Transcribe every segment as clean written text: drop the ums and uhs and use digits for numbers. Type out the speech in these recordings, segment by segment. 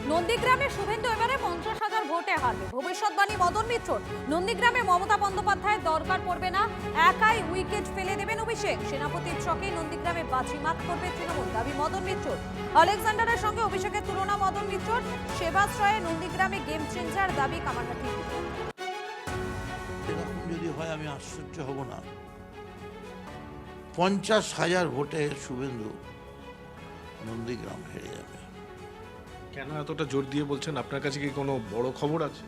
নন্দীগ্রামে শুভেন্দু এবারে 50,000 ভোটে হারবে, ভবিষ্যৎবাণী মদন মিত্রর। নন্দীগ্রামে মমতা বন্দ্যোপাধ্যায়ের দরকার পড়বে না, একাই উইকেট ফেলে দেবেন অভিষেক। সেনাপতির ছকে নন্দীগ্রামে বাজিমাত করবে তৃণমূল, দাবি মদন মিত্রর। আলেকজান্ডারের সঙ্গে অভিষেকের তুলনা মদন মিত্রর। সেবাশ্রয়ে নন্দীগ্রামে গেম চেঞ্জার, দাবি কামারহাটি। এরকম যদি হয় আমি আশ্চর্য হব না। 50,000 ভোটে শুভেন্দু নন্দীগ্রাম হেরে যাবে। কেন এতটা জোর দিয়ে বলছেন? আপনার কাছে কি কোনো বড় খবর আছে?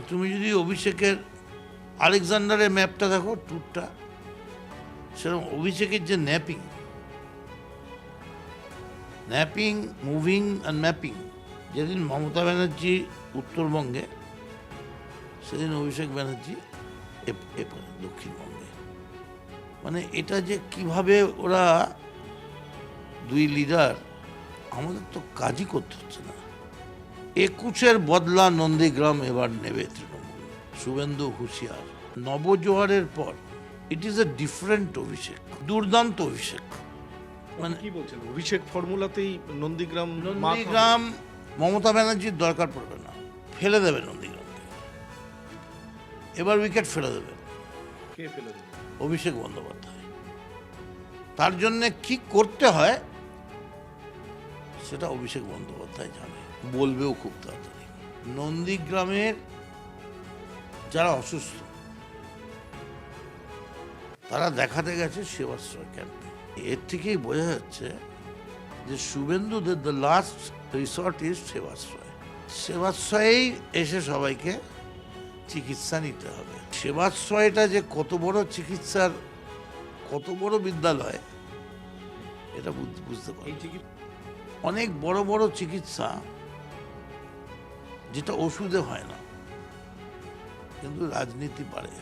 তুমি যদি অভিষেকের আলেকজান্ডারের ম্যাপটা দেখো, ট্যুরটা, সেরকম অভিষেকের যে ন্যাপিং, মুভিং অ্যান্ড ম্যাপিং, যেদিন মমতা ব্যানার্জি উত্তরবঙ্গে, সেদিন অভিষেক ব্যানার্জি এপারে দক্ষিণবঙ্গে। মানে এটা যে কিভাবে ওরা দুই লিডার, আমাদের তো কাজই করতে হচ্ছে না। 21-এর বদলা নন্দীগ্রাম এবার নেবে তৃণমূল। শুভেন্দু হুঁশিয়ার। নবজোয়ারের পর ইট ইজ এ ডিফারেন্ট অভিষেক, দুর্দান্ত অভিষেক। মানে কি বলছেন, অভিষেক ফর্মুলাতেই নন্দীগ্রাম মমতা ব্যানার্জির দরকার পড়বে না, ফেলে দেবে নন্দীগ্রামকে। এবার উইকেট ফেলে দেবে। কে ফেলে দেবে? অভিষেক বন্দ্যোপাধ্যায়। তার জন্য কি করতে হয় সেটা অভিষেক বন্দ্যোপাধ্যায় জানে, বলবেও খুব তাড়াতাড়ি। নন্দীগ্রামের যারা অসুস্থ তারা দেখাতে গেছে সেবাশ্রয় ক্যাম্পে। এর থেকেই বোঝা যাচ্ছে যে শুভেন্দুদের the last resort is Sebashray. সেবাশ্রয়েই এসে সবাইকে চিকিৎসা নিতে হবে। সেবাশ্রয়টা যে কত বড় চিকিৎসার, কত বড় বিদ্যালয়, এটা বুঝতে পারি। অনেক বড় বড় চিকিৎসা যেটা ওষুধে হয় না, কিন্তু রাজনীতি পারে।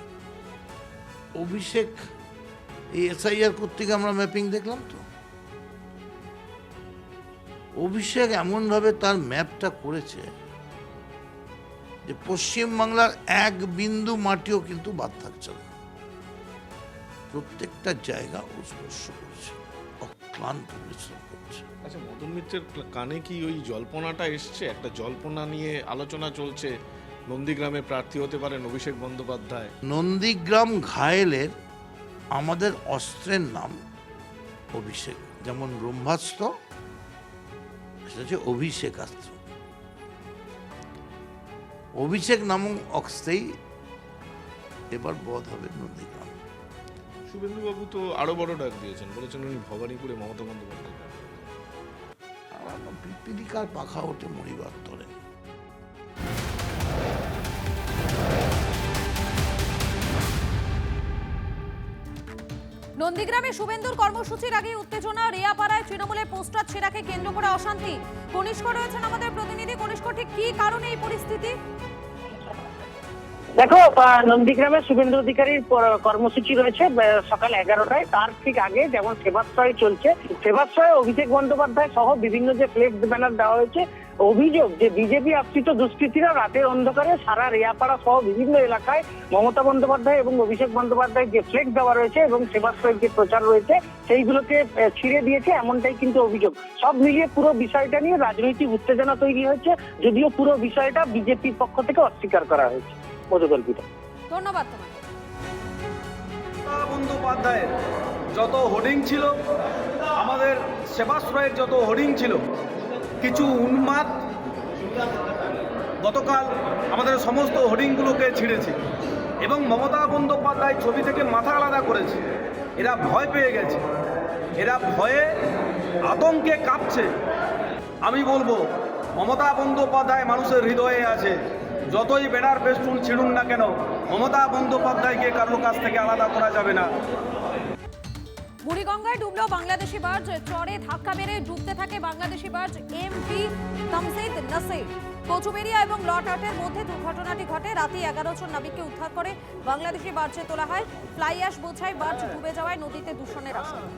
অভিষেক এই এসআইআর কর্তৃক আমরা ম্যাপিং দেখলাম তো, অভিষেক এমনভাবে তার ম্যাপটা করেছে যে পশ্চিমবাংলার এক বিন্দু মাটিও কিন্তু বাদ থাকছে না। প্রত্যেকটা জায়গা ও স্পর্শ করছে, অক্লান্ত পরিশ্রম করছে। আচ্ছা, মদন মিত্রের কানে কি ওই জল্পনাটা এসছে? একটা জল্পনা নিয়ে আলোচনা চলছে, নন্দীগ্রামে প্রার্থী হতে পারেন অভিষেক বন্দ্যোপাধ্যায়। নন্দীগ্রাম ঘায়েলের আমাদের অস্ত্রের নাম অভিষেক। যেমন ব্রহ্মাস্ত্র, সেটা হচ্ছে অভিষেকাস্ত্র। অভিষেক নামক অস্ত্রেই এবার বধ হবে নন্দীগ্রাম। শুভেন্দুবাবু তো আরো বড় ডাক দিয়েছেন, বলেছেন উনি ভবানীপুরে মমতা বন্দ্যোপাধ্যায়। পিপিলিকার পাখা ওঠে মরিবার তরে। নন্দীগ্রামে শুভেন্দুর কর্মসূচির আগে উত্তেজনা, রেয়াপাড়ায় তৃণমূলের পোস্টার ছেঁড়াকে কেন্দ্র করে অশান্তি। কনিষ্ক রয়েছেন আমাদের প্রতিনিধি। কনিষ্ক, ঠিক কি কারণে এই পরিস্থিতি? দেখো, নন্দীগ্রামে শুভেন্দু অধিকারীর কর্মসূচি রয়েছে সকাল 11টায়। তার ঠিক আগে যেমন সেবাশ্রয় চলছে, সেবাশ্রয়ে অভিষেক বন্দ্যোপাধ্যায় সহ বিভিন্ন যে ফ্লেক্স ব্যানার দেওয়া হয়েছে। অভিযোগ যে বিজেপি আশ্রিত দুষ্কৃতীরা রাতের অন্ধকারে সারা রেয়াপাড়া সহ বিভিন্ন এলাকায় মমতা বন্দ্যোপাধ্যায় এবং অভিষেক বন্দ্যোপাধ্যায় যে ফ্লেক্স দেওয়া রয়েছে এবং সেবাশ্রয়ের যে প্রচার রয়েছে সেইগুলোকে ছিঁড়ে দিয়েছে, এমনটাই কিন্তু অভিযোগ। সব মিলিয়ে পুরো বিষয়টা নিয়ে রাজনৈতিক উত্তেজনা তৈরি হয়েছে, যদিও পুরো বিষয়টা বিজেপির পক্ষ থেকে অস্বীকার করা হয়েছে। মধুকল্পিত। ধন্যবাদ তোমাকে। বন্দ্যোপাধ্যায়ের যত হোর্ডিং ছিল, আমাদের সেবাশ্রয়ের যত হোর্ডিং ছিল, কিছু উন্মাদ গতকাল আমাদের সমস্ত হোর্ডিংগুলোকে ছিঁড়েছে এবং মমতা বন্দ্যোপাধ্যায় ছবি থেকে মাথা আলাদা করেছে। এরা ভয় পেয়ে গেছে, এরা ভয়ে আতঙ্কে কাঁপছে। আমি বলবো, মমতা বন্দ্যোপাধ্যায় মানুষের হৃদয়ে আছে। যতই ব্যানার ফেস্টুন ছিঁড়ুন না কেন, মমতা বন্দ্যোপাধ্যায়কে কারোর কাছ থেকে আলাদা করা যাবে না। বুড়িগঙ্গায় ডুবলো বাংলাদেশি বার্জ, চরে ধাক্কা মেরে ডুবতে থাকে বাংলাদেশি বার্জ এমভি তামসিদ নাসির। কচুবেড়িয়া এবং লট আউটের মধ্যে দুর্ঘটনাটি ঘটে। রাতে 11 জন নাবিককে উদ্ধার করে বাংলাদেশি বার্জে তোলা হয়। ফ্লাই অ্যাশ বোঝাই বার্জ ডুবে যাওয়ায় নদীতে দূষণের আশঙ্কা।